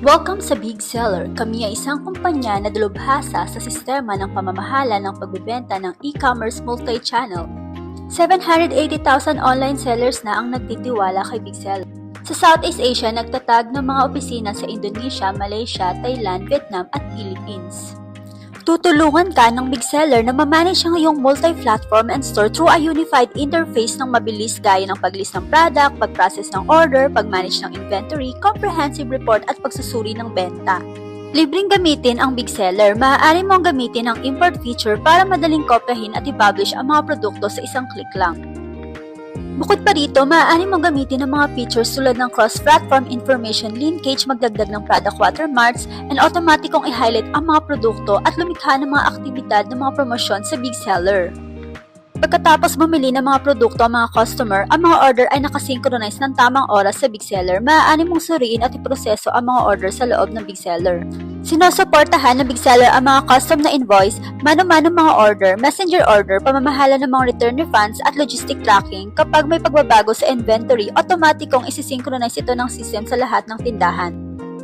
Welcome sa Big Seller. Kami ay isang kumpanya na dalubhasa sa sistema ng pamamahala ng pagbebenta ng e-commerce multi-channel. 780,000 online sellers na ang nagtitiwala kay Big Seller. Sa Southeast Asia, nagtatag ng mga opisina sa Indonesia, Malaysia, Thailand, Vietnam at Philippines. Tutulungan ka ng Big Seller na mamanage ang iyong multi-platform and store through a unified interface ng mabilis gaya ng pag-list ng product, pag-process ng order, pag-manage ng inventory, comprehensive report at pagsusuri ng benta. Libreng gamitin ang Big Seller. Maaari mong gamitin ang import feature para madaling kopyahin at i-publish ang mga produkto sa isang click lang. Bukod pa rito, maaari mong gamitin ang mga features tulad ng cross-platform information linkage, magdagdag ng product watermarks, and automatikong i-highlight ang mga produkto at lumikha ng mga aktibidad ng mga promosyon sa Big Seller. Pagkatapos bumili ng mga produkto ang mga customer, ang mga order ay nakasynchronize ng tamang oras sa Big Seller. Maaari mong suriin at iproseso ang mga order sa loob ng Big Seller. Sinusuportahan ng Big Seller ang mga custom na invoice, mano-mano mga order, messenger order, pamamahala ng mga return refunds at logistic tracking. Kapag may pagbabago sa inventory, automatikong isisynchronize ito ng system sa lahat ng tindahan.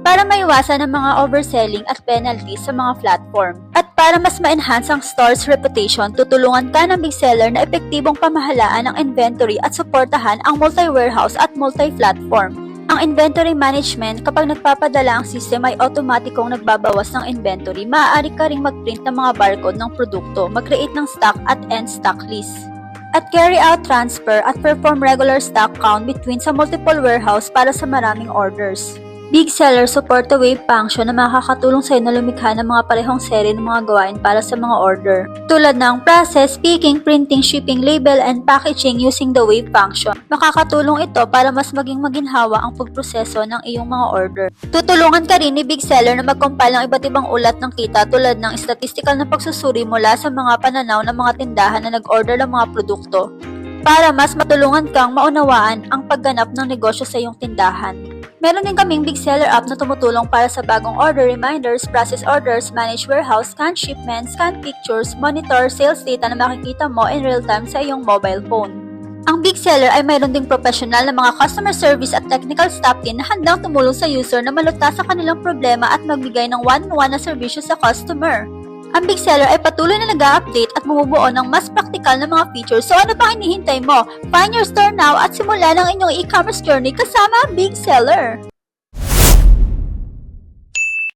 Para maiwasan ang mga overselling at penalties sa mga platform. At para mas ma-enhance ang store's reputation, tutulungan ka ng Big Seller na epektibong pamahalaan ng inventory at suportahan ang multi-warehouse at multi-platform. Ang inventory management, kapag nagpapadala ang system ay automatikong nagbabawas ng inventory. Maaari ka ring mag-print ng mga barcode ng produkto, mag-create ng stock at end stock list. At carry out transfer at perform regular stock count between sa multiple warehouse para sa maraming orders. Big Seller support the wave function na makakatulong sa iyo na lumikha ng mga parehong seri ng mga gawain para sa mga order. Tulad ng process, picking, printing, shipping, label, and packaging using the wave function. Makakatulong ito para mas maging maginhawa ang pagproseso ng iyong mga order. Tutulungan ka rin ni Big Seller na mag-compile ng iba't ibang ulat ng kita tulad ng statistical na pagsusuri mula sa mga pananaw ng mga tindahan na nag-order ng mga produkto para mas matulungan kang maunawaan ang pagganap ng negosyo sa iyong tindahan. Meron din kaming Big Seller app na tumutulong para sa bagong order reminders, process orders, manage warehouse, scan shipments, scan pictures, monitor sales data na makikita mo in real time sa iyong mobile phone. Ang Big Seller ay mayroon ding professional na mga customer service at technical staff din na handang tumulong sa user na malutas sa kanilang problema at magbigay ng one-on-one na serbisyo sa customer. Ang Big Seller ay patuloy na nag-a-update at bumubuo ng mas praktikal na mga features. So ano pang hinihintay mo? Find your store now at simula ng inyong e-commerce journey kasama ang Big Seller!